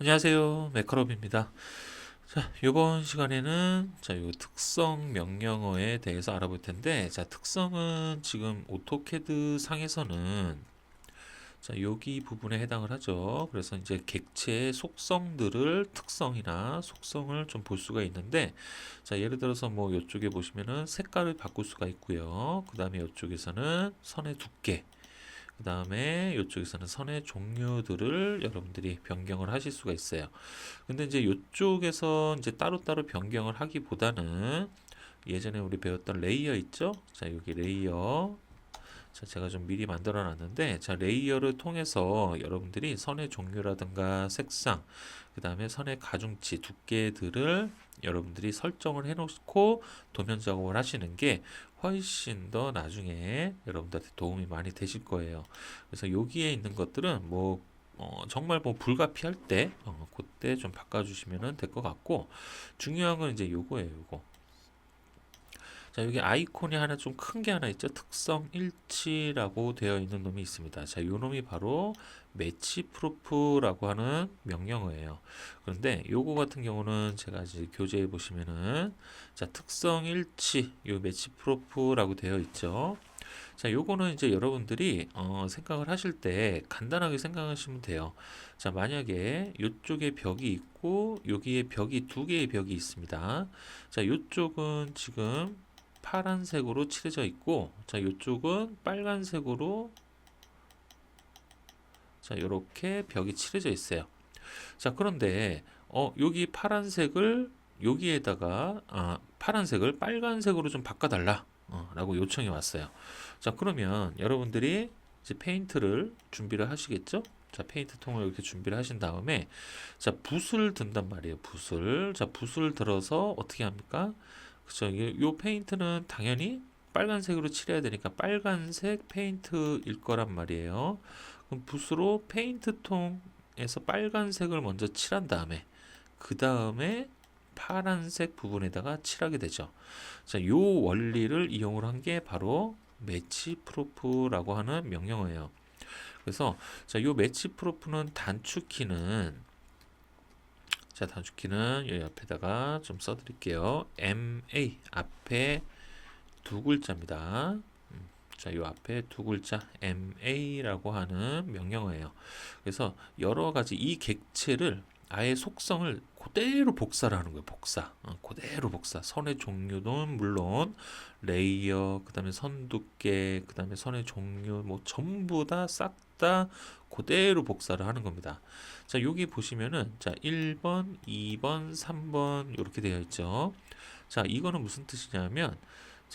안녕하세요. 메카롭입니다. 자, 이번 시간에는 요 특성 명령어에 대해서 알아볼 텐데, 특성은 지금 오토캐드 상에서는 여기 부분에 해당을 하죠. 그래서 이제 객체의 속성들을 특성이나 속성을 좀 볼 수가 있는데, 예를 들어서 뭐 이쪽에 보시면은 색깔을 바꿀 수가 있고요. 그 다음에 이쪽에서는 선의 두께, 그 다음에 이쪽에서는 선의 종류들을 여러분들이 변경을 하실 수가 있어요. 근데 이제 이쪽에서 이제 따로따로 변경을 하기보다는 예전에 우리 배웠던 레이어 있죠? 여기 레이어. 제가 좀 미리 만들어 놨는데, 레이어를 통해서 여러분들이 선의 종류라든가 색상, 그 다음에 선의 가중치, 두께들을 여러분들이 설정을 해놓고 도면 작업을 하시는 게 훨씬 더 나중에 여러분들한테 도움이 많이 되실 거예요. 그래서 여기에 있는 것들은 뭐 정말 뭐 불가피할 때 그때 좀 바꿔주시면 될 것 같고, 중요한 건 이제 요거예요. 요거. 여기 아이콘이 하나 좀 큰 게 하나 있죠. 특성 일치라고 되어 있는 놈이 있습니다. 요 놈이 바로 매치 프로프라고 하는 명령어예요. 그런데 요거 같은 경우는 제가 이제 교재에 보시면은 특성 일치 요 매치 프로프라고 되어 있죠. 요거는 이제 여러분들이 생각을 하실 때 간단하게 생각하시면 돼요. 만약에 이쪽에 벽이 있고 여기에 벽이 두 개의 벽이 있습니다. 이쪽은 지금 파란색으로 칠해져 있고, 이쪽은 빨간색으로 이렇게 벽이 칠해져 있어요. 그런데 여기 파란색을 여기에다가 파란색을 빨간색으로 좀 바꿔달라 라고 요청이 왔어요. 그러면 여러분들이 이제 페인트를 준비를 하시겠죠? 페인트 통을 이렇게 준비를 하신 다음에 붓을 든단 말이에요. 붓을 들어서 어떻게 합니까? 그쵸? 요 페인트는 당연히 빨간색으로 칠해야 되니까 빨간색 페인트일 거란 말이에요. 그럼 붓으로 페인트 통에서 빨간색을 먼저 칠한 다음에 그 다음에 파란색 부분에다가 칠하게 되죠. 요 원리를 이용을 한 게 바로 매치 프로프라고 하는 명령어예요. 그래서 요 매치 프로프는 단축키는 이 앞에다가 좀 써드릴게요. MA 앞에 두 글자입니다. 요 앞에 두 글자 MA라고 하는 명령어예요. 그래서 여러 가지 이 객체를 아예 속성을 그대로 복사를 하는 거예요. 그대로 복사. 선의 종류는 물론 레이어, 그 다음에 선 두께, 그 다음에 선의 종류 뭐 전부 다 싹 다 그대로 복사를 하는 겁니다. 여기 보시면은 1번, 2번, 3번 이렇게 되어 있죠. 이거는 무슨 뜻이냐면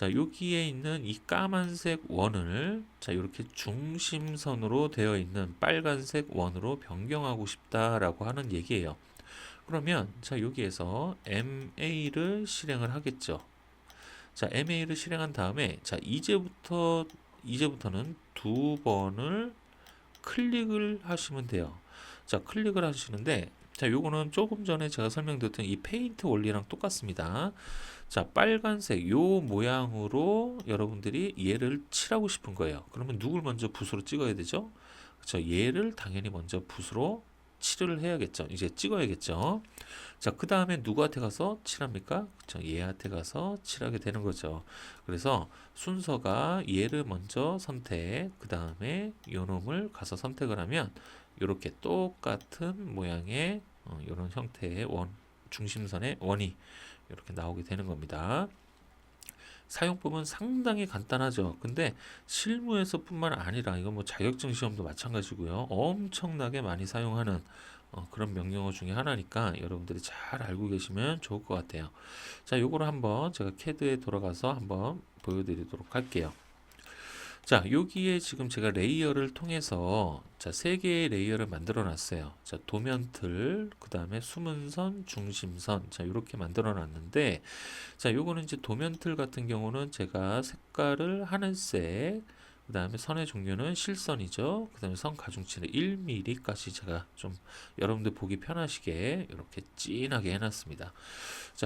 여기에 있는 이 까만색 원을 이렇게 중심선으로 되어 있는 빨간색 원으로 변경하고 싶다라고 하는 얘기예요. 그러면 여기에서 MA를 실행을 하겠죠. MA를 실행한 다음에 이제부터는 두 번을 클릭을 하시면 돼요. 클릭을 하시는데 요거는 조금 전에 제가 설명드렸던 이 페인트 원리랑 똑같습니다. 빨간색 요 모양으로 여러분들이 얘를 칠하고 싶은 거예요. 그러면 누굴 먼저 붓으로 찍어야 되죠? 그렇죠. 얘를 당연히 먼저 붓으로 칠을 해야겠죠. 이제 찍어야겠죠. 그 다음에 누구한테 가서 칠합니까? 그렇죠. 얘한테 가서 칠하게 되는 거죠. 그래서 순서가 얘를 먼저 선택, 그 다음에 요 놈을 가서 선택을 하면 이렇게 똑같은 모양의 이런 형태의 중심선의 원이 이렇게 나오게 되는 겁니다. 사용법은 상당히 간단하죠. 근데 실무에서 뿐만 아니라 이건 뭐 자격증 시험도 마찬가지고요. 엄청나게 많이 사용하는 그런 명령어 중에 하나니까 여러분들이 잘 알고 계시면 좋을 것 같아요. 요거를 한번 제가 캐드에 돌아가서 한번 보여드리도록 할게요. 여기에 지금 제가 레이어를 통해서 세 개의 레이어를 만들어 놨어요. 도면틀, 그 다음에 숨은선, 중심선, 이렇게 만들어 놨는데, 요거는 이제 도면틀 같은 경우는 제가 색깔을 하늘색, 그 다음에 선의 종류는 실선이죠. 그 다음에 선 가중치는 1mm까지 제가 좀 여러분들 보기 편하시게 이렇게 진하게 해놨습니다.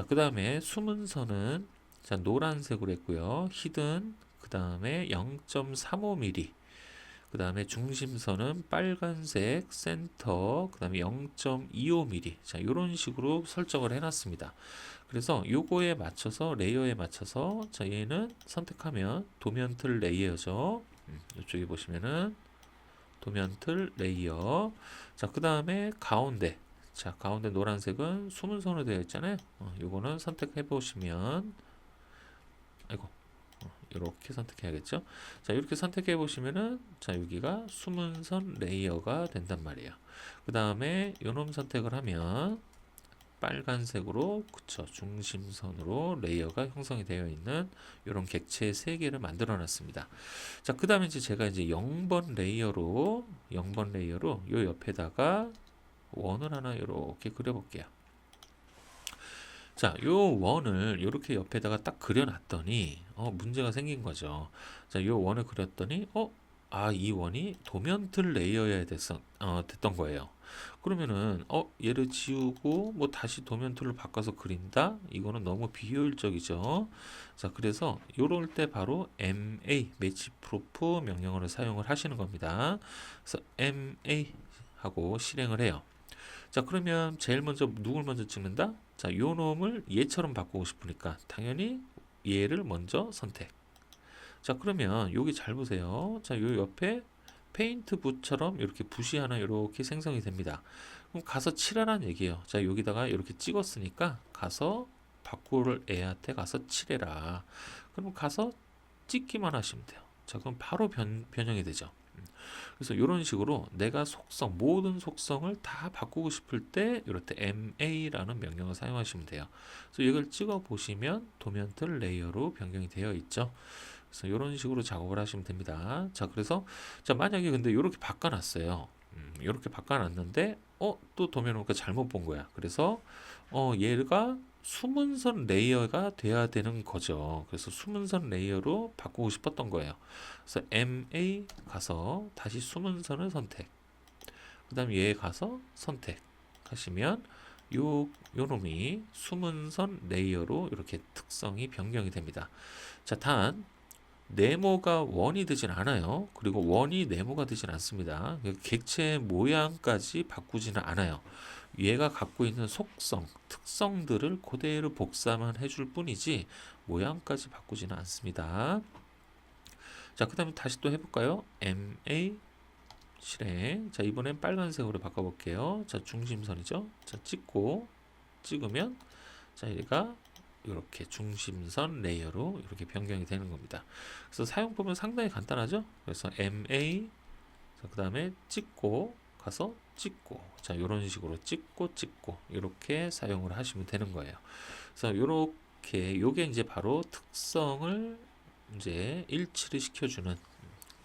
그 다음에 숨은 선은 노란색으로 했고요. 히든 그 다음에 0.35mm, 그 다음에 중심선은 빨간색, 센터, 그 다음에 0.25mm. 자, 이런 식으로 설정을 해놨습니다. 그래서 요거에 맞춰서, 레이어에 맞춰서, 자, 얘는 선택하면 도면틀 레이어죠. 이쪽에 보시면은 도면틀 레이어. 자, 그 다음에 가운데. 자, 가운데 노란색은 숨은 선으로 되어 있잖아요. 요거는 선택해 보시면, 아이고, 이렇게 선택해야겠죠. 자, 이렇게 선택해 보시면은, 자, 여기가 숨은 선 레이어가 된단 말이에요. 그 다음에 요놈 선택을 하면 빨간색으로, 그쵸, 중심선으로 레이어가 형성이 되어 있는 이런 객체 3개를 만들어 놨습니다. 자, 그 다음에 이제 제가 이제 0번 레이어로 요 옆에다가 원을 하나 이렇게 그려볼게요. 자, 요 원을 이렇게 옆에다가 딱 그려놨더니 문제가 생긴 거죠. 자, 요 원을 그렸더니 이 원이 도면틀 레이어여야 됐던 거예요. 그러면은 얘를 지우고 뭐 다시 도면틀로 바꿔서 그린다? 이거는 너무 비효율적이죠. 자, 그래서 요럴 때 바로 MA 매치 프로프 명령어를 사용을 하시는 겁니다. 그래서 MA 하고 실행을 해요. 자, 그러면 제일 먼저 누굴 먼저 찍는다? 자, 요 놈을 얘처럼 바꾸고 싶으니까 당연히 얘를 먼저 선택. 자, 그러면 여기 잘 보세요. 자, 요 옆에 페인트 붓처럼 이렇게 붓이 하나 이렇게 생성이 됩니다. 그럼 가서 칠하라는 얘기예요. 자, 여기다가 이렇게 찍었으니까 가서 바꿀 애한테 가서 칠해라. 그럼 가서 찍기만 하시면 돼요. 자, 그럼 바로 변형이 되죠. 그래서 이런 식으로 내가 모든 속성을 다 바꾸고 싶을 때 이럴 때 MA라는 명령을 사용하시면 돼요. 그래서 이걸 찍어 보시면 도면틀 레이어로 변경이 되어 있죠. 그래서 이런 식으로 작업을 하시면 됩니다. 자, 그래서 자, 만약에 근데 이렇게 바꿔놨어요. 이렇게 바꿔놨는데 또 도면 오니까 잘못 본 거야. 그래서 얘가 숨은선 레이어가 돼야 되는 거죠. 그래서 숨은선 레이어로 바꾸고 싶었던 거예요. 그래서 MA 가서 다시 숨은선을 선택. 그 다음 얘 가서 선택하시면 요 놈이 숨은선 레이어로 이렇게 특성이 변경이 됩니다. 자, 단 네모가 원이 되진 않아요. 그리고 원이 네모가 되진 않습니다. 객체 모양까지 바꾸지는 않아요. 얘가 갖고 있는 속성, 특성들을 그대로 복사만 해줄 뿐이지 모양까지 바꾸지는 않습니다. 자, 그 다음에 다시 또 해볼까요? MA 실행. 자, 이번엔 빨간색으로 바꿔볼게요. 자, 중심선이죠. 자, 찍으면 자, 얘가 이렇게 중심선 레이어로 이렇게 변경이 되는 겁니다. 그래서 사용법은 상당히 간단하죠. 그래서 MA, 그 다음에 찍고 가서 찍고, 자, 이런 식으로 찍고 이렇게 사용을 하시면 되는 거예요. 그래서 이렇게 요게 이제 바로 특성을 이제 일치를 시켜주는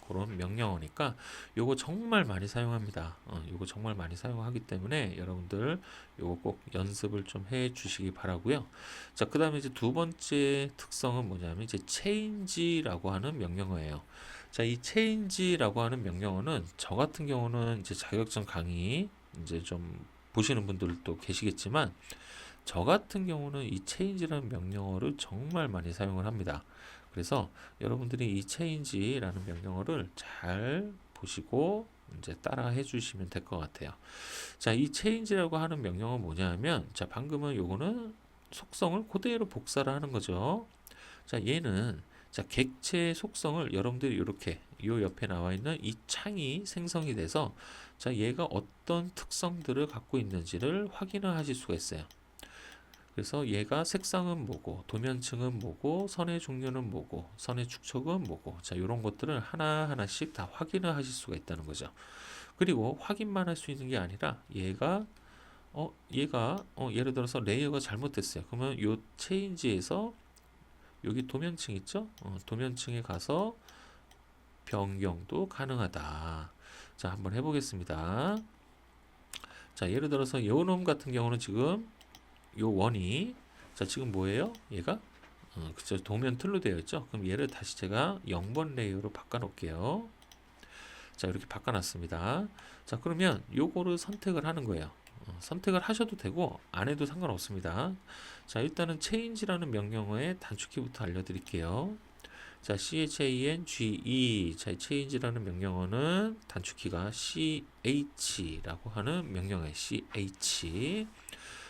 그런 명령어니까 요거 정말 많이 사용합니다. 요거 정말 많이 사용하기 때문에 여러분들 요거 꼭 연습을 좀 해 주시기 바라고요. 자, 그 다음에 이제 두 번째 특성은 뭐냐면 이제 change라고 하는 명령어예요. 자, 이 change라고 하는 명령어는 저 같은 경우는 이제 자격증 강의 이제 좀 보시는 분들도 계시겠지만 저 같은 경우는 이 change라는 명령어를 정말 많이 사용을 합니다. 그래서 여러분들이 이 change라는 명령어를 잘 보시고 이제 따라 해주시면 될 것 같아요. 자, 이 change라고 하는 명령어는 뭐냐면, 자, 방금은 요거는 속성을 그대로 복사를 하는 거죠. 자, 얘는 자, 객체의 속성을 여러분들이 이렇게 요 옆에 나와 있는 이 창이 생성이 돼서 자, 얘가 어떤 특성들을 갖고 있는지를 확인을 하실 수가 있어요. 그래서 얘가 색상은 뭐고, 도면층은 뭐고, 선의 종류는 뭐고, 선의 축척은 뭐고, 자, 이런 것들을 하나하나씩 다 확인을 하실 수가 있다는 거죠. 그리고 확인만 할 수 있는 게 아니라 얘가 예를 들어서 레이어가 잘못됐어요. 그러면 요 체인지에서 여기 도면층 있죠? 도면층에 가서 변경도 가능하다. 자, 한번 해보겠습니다. 자, 예를 들어서 요놈 같은 경우는 지금 요 원이 자, 지금 뭐예요? 얘가 그쵸, 도면 틀로 되어 있죠. 그럼 얘를 다시 제가 0번 레이어로 바꿔 놓을게요. 자, 이렇게 바꿔 놨습니다. 자, 그러면 요거를 선택을 하는 거예요. 선택을 하셔도 되고 안 해도 상관없습니다. 자, 일단은 change라는 명령어의 단축키부터 알려드릴게요. 자, change. 자, change라는 명령어는 단축키가 ch라고 하는 명령어예요. ch.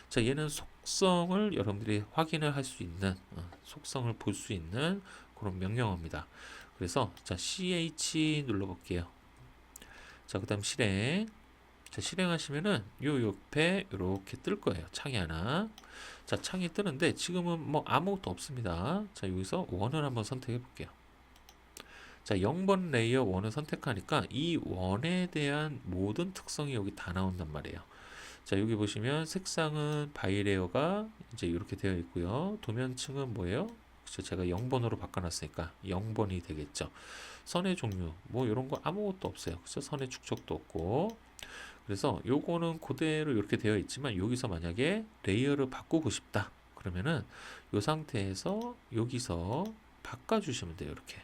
자, 얘는 속성을 여러분들이 확인을 할 수 있는, 속성을 볼 수 있는 그런 명령어입니다. 그래서 자, ch 눌러볼게요. 자, 그 다음 실행. 자, 실행하시면은 요 옆에 이렇게 뜰 거예요. 창이 하나. 자, 창이 뜨는데 지금은 뭐 아무것도 없습니다. 자, 여기서 원을 한번 선택해 볼게요. 자, 0번 레이어 원을 선택하니까 이 원에 대한 모든 특성이 여기 다 나온단 말이에요. 자, 여기 보시면 색상은 바이레어가 이제 이렇게 되어 있고요. 도면층은 뭐예요? 그쵸, 제가 0번으로 바꿔놨으니까 0번이 되겠죠. 선의 종류, 뭐 이런 거 아무것도 없어요. 그쵸? 선의 축척도 없고. 그래서 요거는 그대로 이렇게 되어 있지만 여기서 만약에 레이어를 바꾸고 싶다. 그러면은 이 상태에서 여기서 바꿔주시면 돼요. 이렇게.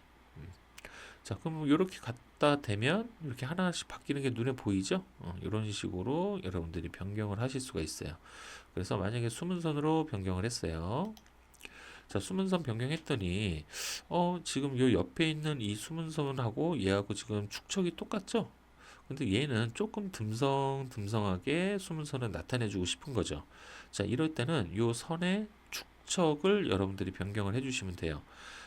자, 그럼 이렇게 갖다 대면 이렇게 하나씩 바뀌는 게 눈에 보이죠? 이런 식으로 여러분들이 변경을 하실 수가 있어요. 그래서 만약에 수문선으로 변경을 했어요. 자, 수문선 변경했더니 지금 요 옆에 있는 이 수문선하고 얘하고 지금 축척이 똑같죠? 근데 얘는 조금 듬성듬성하게 수문선을 나타내주고 싶은 거죠. 자, 이럴 때는 요 선의 축척을 여러분들이 변경을 해주시면 돼요.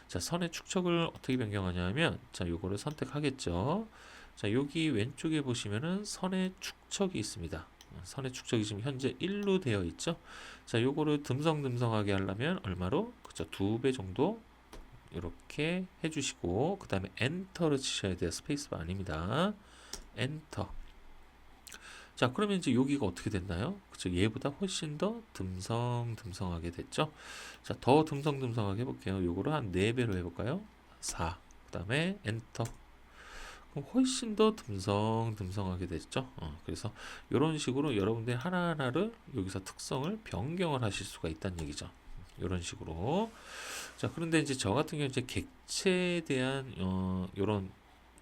자, 선의 축척을 어떻게 변경하냐면, 자, 요거를 선택하겠죠. 자, 여기 왼쪽에 보시면은 선의 축척이 있습니다. 선의 축척이 지금 현재 1로 되어 있죠. 자, 요거를 듬성듬성하게 하려면 얼마로? 그죠, 2배 정도 이렇게 해주시고, 그 다음에 엔터를 치셔야 돼요. 스페이스바 아닙니다. 엔터. 자, 그러면 이제 여기가 어떻게 됐나요? 그쵸, 얘보다 훨씬 더 듬성듬성하게 됐죠. 자, 더 듬성듬성하게 해볼게요. 요거를 한 4배로 해볼까요? 4. 그 다음에 엔터. 그럼 훨씬 더 듬성듬성하게 됐죠. 그래서 이런 식으로 여러분들 하나하나를 여기서 특성을 변경을 하실 수가 있다는 얘기죠. 이런 식으로. 자, 그런데 이제 저 같은 경우 이제 객체에 대한 이런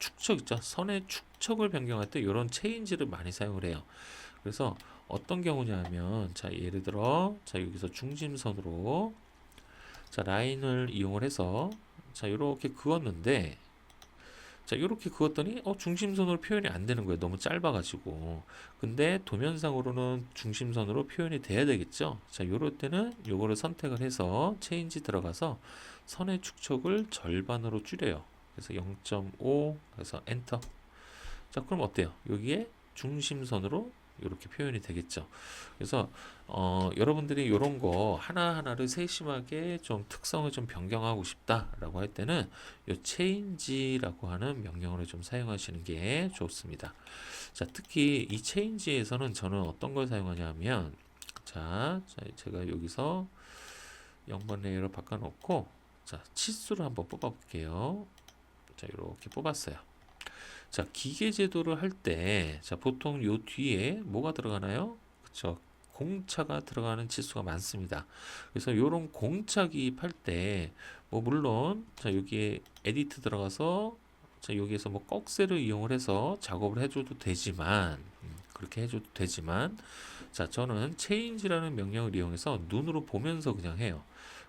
축척 있죠. 선의 축척을 변경할 때 이런 체인지를 많이 사용을 해요. 그래서 어떤 경우냐면, 자, 예를 들어, 자, 여기서 중심선으로, 자, 라인을 이용을 해서, 자, 이렇게 그었는데, 자, 이렇게 그었더니, 중심선으로 표현이 안 되는 거예요. 너무 짧아가지고. 근데 도면상으로는 중심선으로 표현이 돼야 되겠죠. 자, 요럴 때는 요거를 선택을 해서 체인지 들어가서 선의 축척을 절반으로 줄여요. 그래서 0.5, 그래서 엔터. 자, 그럼 어때요? 여기에 중심선으로 이렇게 표현이 되겠죠. 그래서 여러분들이 이런 거 하나하나를 세심하게 좀 특성을 좀 변경하고 싶다라고 할 때는 이 change라고 하는 명령어를 좀 사용하시는 게 좋습니다. 자, 특히 이 change에서는 저는 어떤 걸 사용하냐면, 자, 제가 여기서 0번 레이어로 바꿔놓고, 자, 치수를 한번 뽑아볼게요. 자, 이렇게 뽑았어요. 자, 기계 제도를 할 때, 자, 보통 요 뒤에 뭐가 들어가나요? 그쵸. 공차가 들어가는 치수가 많습니다. 그래서 요런 공차 기입할 때, 뭐, 물론, 자, 여기에 에디트 들어가서, 자, 여기에서 뭐, 꺽쇠를 이용을 해서 작업을 해줘도 되지만, 그렇게 해줘도 되지만, 자, 저는 change라는 명령을 이용해서 눈으로 보면서 그냥 해요.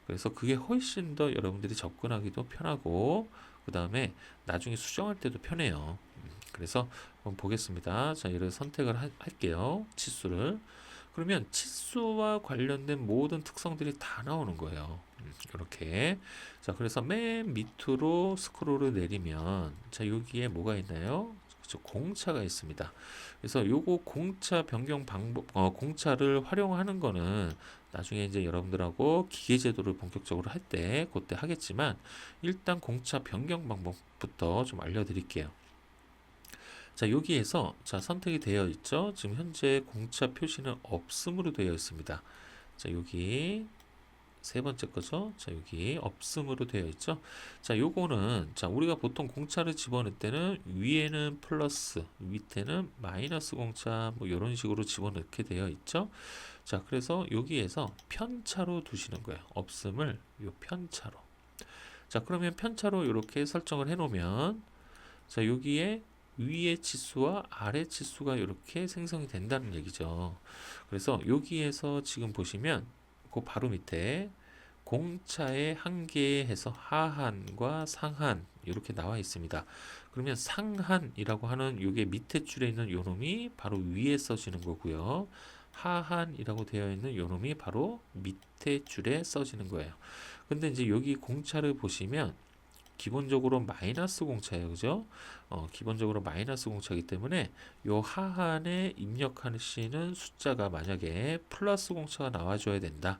그래서 그게 훨씬 더 여러분들이 접근하기도 편하고, 그 다음에 나중에 수정할 때도 편해요. 그래서 한번 보겠습니다. 자, 얘를 선택을 할게요. 치수를. 그러면 치수와 관련된 모든 특성들이 다 나오는 거예요. 이렇게. 자, 그래서 맨 밑으로 스크롤을 내리면, 자, 여기에 뭐가 있나요? 그쵸, 공차가 있습니다. 그래서 요거 공차 변경 방법, 공차를 활용하는 거는 나중에 이제 여러분들하고 기계 제도를 본격적으로 할 때, 그때 하겠지만, 일단 공차 변경 방법부터 좀 알려드릴게요. 자, 여기에서 자, 선택이 되어 있죠. 지금 현재 공차 표시는 없음으로 되어 있습니다. 자, 여기 세 번째 거죠. 자, 여기 없음으로 되어 있죠. 자, 요거는 자, 우리가 보통 공차를 집어넣을 때는 위에는 플러스, 밑에는 마이너스 공차 뭐 이런 식으로 집어넣게 되어 있죠. 자, 그래서 여기에서 편차로 두시는 거예요. 없음을 요 편차로. 자, 그러면 편차로 이렇게 설정을 해 놓으면, 자, 여기에 위의 치수와 아래 치수가 이렇게 생성이 된다는 얘기죠. 그래서 여기에서 지금 보시면 그 바로 밑에 공차의 한계에 해서 하한과 상한 이렇게 나와 있습니다. 그러면 상한이라고 하는 요게 밑에 줄에 있는 요 놈이 바로 위에 써지는 거고요. 하한이라고 되어 있는 요 놈이 바로 밑에 줄에 써지는 거예요. 근데 이제 여기 공차를 보시면 기본적으로 마이너스 공차예요. 그죠? 기본적으로 마이너스 공차이기 때문에 요 하한에 입력하시는 숫자가 만약에 플러스 공차가 나와줘야 된다.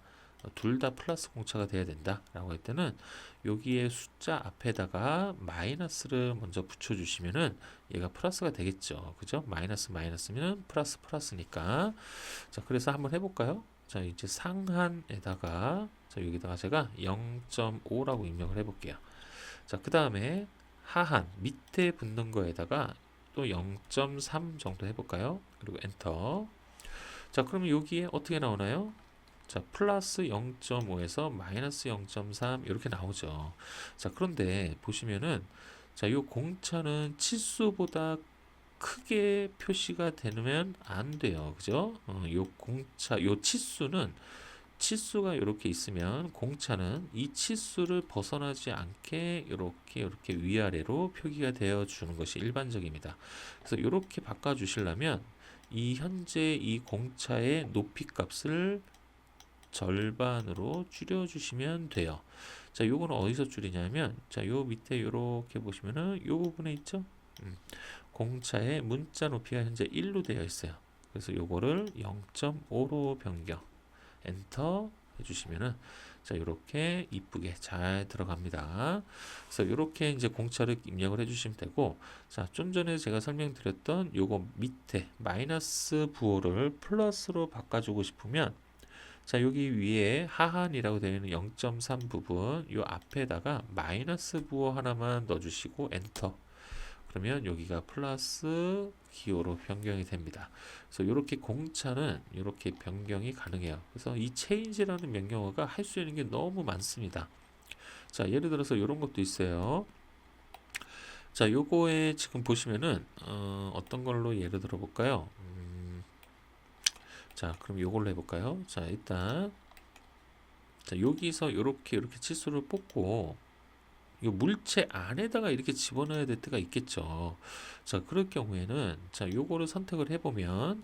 둘 다 플러스 공차가 돼야 된다 라고 할 때는 여기에 숫자 앞에다가 마이너스를 먼저 붙여주시면은 얘가 플러스가 되겠죠. 그죠? 마이너스 마이너스면 플러스 플러스니까. 자, 그래서 한번 해볼까요? 자, 이제 상한에다가 자, 여기다가 제가 0.5라고 입력을 해볼게요. 자, 그 다음에 하한 밑에 붙는 거에다가 또 0.3 정도 해볼까요? 그리고 엔터. 자, 그러면 여기에 어떻게 나오나요? 자, 플러스 0.5에서 마이너스 0.3 이렇게 나오죠. 자, 그런데 보시면은 자, 요 공차는 치수보다 크게 표시가 되면 안 돼요. 그죠? 요 공차, 요 치수가 이렇게 있으면 공차는 이 치수를 벗어나지 않게 이렇게 위아래로 표기가 되어 주는 것이 일반적입니다. 그래서 이렇게 바꿔 주시려면 이 현재 이 공차의 높이 값을 절반으로 줄여 주시면 돼요. 자, 요거는 어디서 줄이냐면 자, 요 밑에 요렇게 보시면은 요 부분에 있죠? 공차의 문자 높이가 현재 1로 되어 있어요. 그래서 요거를 0.5로 변경. 엔터 해주시면은 자, 이렇게 이쁘게 잘 들어갑니다. 그래서 이렇게 이제 공차를 입력을 해주시면 되고, 자, 좀 전에 제가 설명드렸던 요거 밑에 마이너스 부호를 플러스로 바꿔주고 싶으면, 자, 여기 위에 하한이라고 되어 있는 0.3 부분, 요 앞에다가 마이너스 부호 하나만 넣어주시고 엔터. 그러면 여기가 플러스 기호로 변경이 됩니다. 그래서 이렇게 공차는 이렇게 변경이 가능해요. 그래서 이 change라는 명령어가 할 수 있는 게 너무 많습니다. 자, 예를 들어서 이런 것도 있어요. 자, 요거에 지금 보시면은 어떤 걸로 예를 들어 볼까요? 자, 그럼 요걸로 해볼까요? 자, 일단 자, 여기서 이렇게 치수를 뽑고 이 물체 안에다가 이렇게 집어넣어야 될 때가 있겠죠. 자, 그럴 경우에는 자, 요거를 선택을 해보면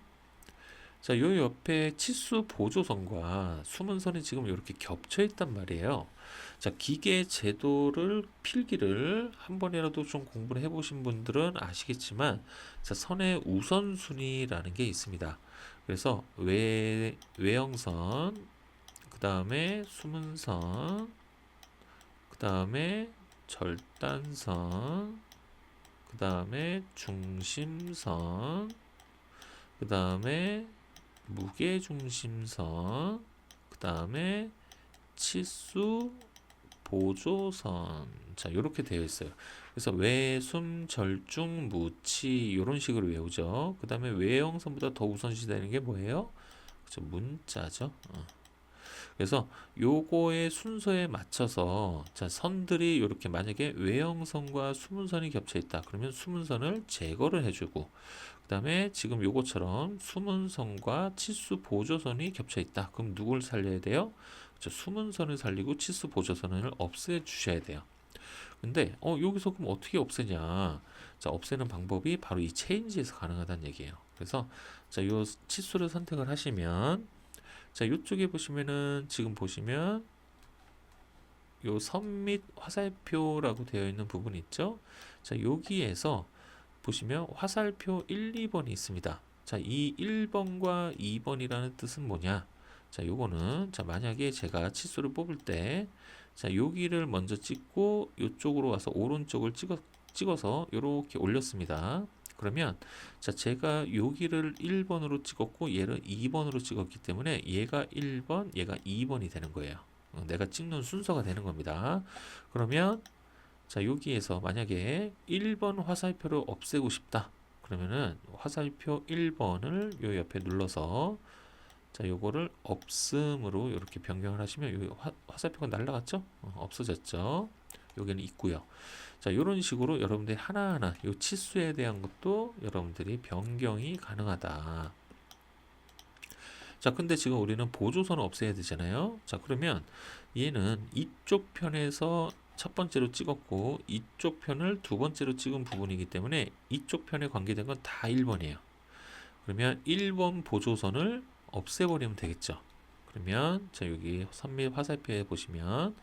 자, 요 옆에 치수 보조선과 수문선이 지금 이렇게 겹쳐 있단 말이에요. 자, 기계 제도를 필기를 한 번이라도 좀 공부를 해보신 분들은 아시겠지만 자, 선의 우선순위라는 게 있습니다. 그래서 외형선, 그 다음에 수문선, 그 다음에 절단선, 그 다음에 중심선, 그 다음에 무게중심선, 그 다음에 치수 보조선. 자, 이렇게 되어 있어요. 그래서 외, 숨, 절중, 무치 이런 식으로 외우죠. 그 다음에 외형선보다 더 우선시 되는 게 뭐예요? 그렇죠, 문자죠. 그래서 요거의 순서에 맞춰서 자, 선들이 이렇게 만약에 외형선과 수문선이 겹쳐 있다. 그러면 수문선을 제거를 해주고 그 다음에 지금 요거처럼 수문선과 치수 보조선이 겹쳐 있다. 그럼 누굴 살려야 돼요? 그렇죠, 수문선을 살리고 치수 보조선을 없애 주셔야 돼요. 근데 여기서 그럼 어떻게 없애냐? 자, 없애는 방법이 바로 이 체인지에서 가능하다는 얘기예요. 그래서 자, 요 치수를 선택을 하시면 자, 이쪽에 보시면은 지금 보시면 요 선 및 화살표라고 되어 있는 부분 있죠? 자, 여기에서 보시면 화살표 1, 2번이 있습니다. 자, 이 1번과 2번이라는 뜻은 뭐냐? 자, 요거는 자, 만약에 제가 치수를 뽑을 때 자, 여기를 먼저 찍고 이쪽으로 와서 오른쪽을 찍어서 이렇게 올렸습니다. 그러면 자, 제가 여기를 1번으로 찍었고 얘를 2번으로 찍었기 때문에 얘가 1번, 얘가 2번이 되는 거예요. 내가 찍는 순서가 되는 겁니다. 그러면 자, 여기에서 만약에 1번 화살표를 없애고 싶다. 그러면은 화살표 1번을 요 옆에 눌러서 자, 요거를 없음으로 이렇게 변경을 하시면 요 화살표가 날라갔죠? 없어졌죠? 여기는 있고요. 자, 이런 식으로 여러분들이 하나하나 요 치수에 대한 것도 여러분들이 변경이 가능하다. 자, 근데 지금 우리는 보조선을 없애야 되잖아요. 자, 그러면 얘는 이쪽 편에서 첫 번째로 찍었고 이쪽 편을 두 번째로 찍은 부분이기 때문에 이쪽 편에 관계된 건 다 1번이에요. 그러면 1번 보조선을 없애버리면 되겠죠. 그러면 자, 여기 선미 화살표에 보시면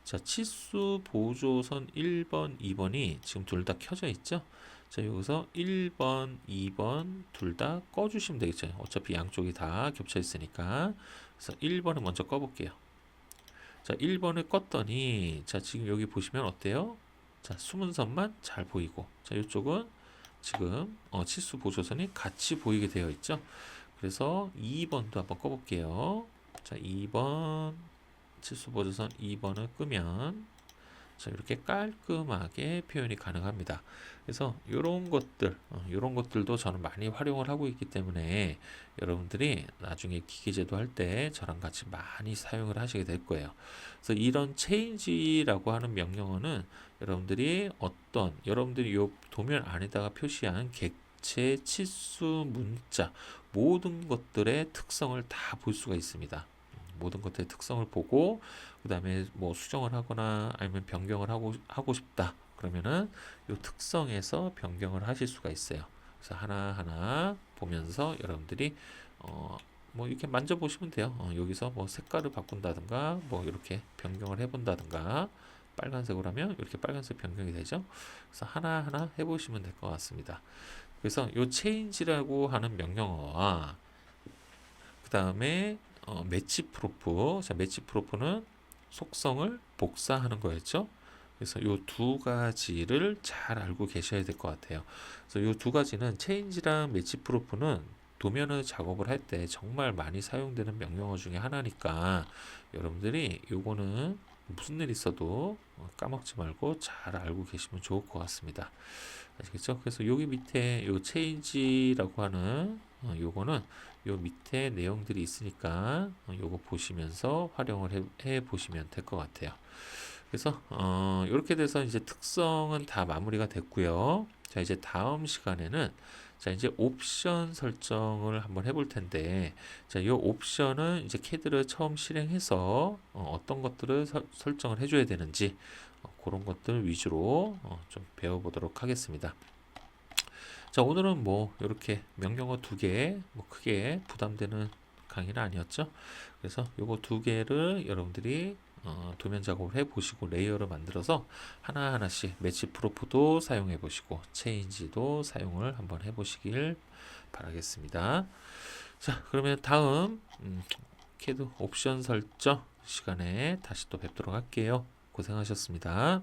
자, 치수 보조선 1번, 2번이 지금 둘 다 켜져 있죠. 자, 여기서 1번, 2번 둘 다 꺼주시면 되겠죠. 어차피 양쪽이 다 겹쳐 있으니까. 그래서 1번을 먼저 꺼볼게요. 자, 1번을 껐더니 자, 지금 여기 보시면 어때요? 자, 숨은 선만 잘 보이고 자, 이쪽은 지금 치수 보조선이 같이 보이게 되어 있죠. 그래서 2번도 한번 꺼볼게요. 자, 2번 치수 보조선 2번을 끄면 자, 이렇게 깔끔하게 표현이 가능합니다. 그래서 이런 것들도 저는 많이 활용을 하고 있기 때문에 여러분들이 나중에 기계제도 할 때 저랑 같이 많이 사용을 하시게 될 거예요. 그래서 이런 change라고 하는 명령어는 여러분들이 요 도면 안에다가 표시한 객체, 치수, 문자 모든 것들의 특성을 다 볼 수가 있습니다. 모든 것들의 특성을 보고 그 다음에 뭐 수정을 하거나 아니면 변경을 하고 싶다 그러면은 이 특성에서 변경을 하실 수가 있어요. 그래서 하나하나 보면서 여러분들이 뭐 이렇게 만져보시면 돼요. 여기서 뭐 색깔을 바꾼다든가 뭐 이렇게 변경을 해본다든가 빨간색으로 하면 이렇게 빨간색 변경이 되죠. 그래서 하나하나 해보시면 될 것 같습니다. 그래서 이 change라고 하는 명령어와 그 다음에 매치 프로프. 자, 매치 프로프는 속성을 복사하는 거였죠. 그래서 이 두 가지를 잘 알고 계셔야 될 것 같아요. 그래서 이 두 가지는 체인지랑 매치 프로프는 도면을 작업을 할 때 정말 많이 사용되는 명령어 중에 하나니까 여러분들이 요거는 무슨 일 있어도 까먹지 말고 잘 알고 계시면 좋을 것 같습니다. 아시겠죠? 그래서 여기 밑에 요 체인지라고 하는 요거는 요 밑에 내용들이 있으니까 요거 보시면서 활용을 해 보시면 될 것 같아요. 그래서 이렇게 돼서 이제 특성은 다 마무리가 됐고요. 자, 이제 다음 시간에는 자, 이제 옵션 설정을 한번 해볼 텐데, 자, 이 옵션은 이제 캐드를 처음 실행해서 어떤 것들을 설정을 해줘야 되는지 그런 것들 위주로 좀 배워보도록 하겠습니다. 자, 오늘은 뭐 이렇게 명령어 두 개, 뭐 크게 부담되는 강의는 아니었죠. 그래서 요거 두 개를 여러분들이 도면 작업을 해보시고 레이어를 만들어서 하나하나씩 매치 프로프도 사용해 보시고 체인지도 사용을 한번 해보시길 바라겠습니다. 자, 그러면 다음 캐드 옵션 설정 시간에 다시 또 뵙도록 할게요. 고생하셨습니다.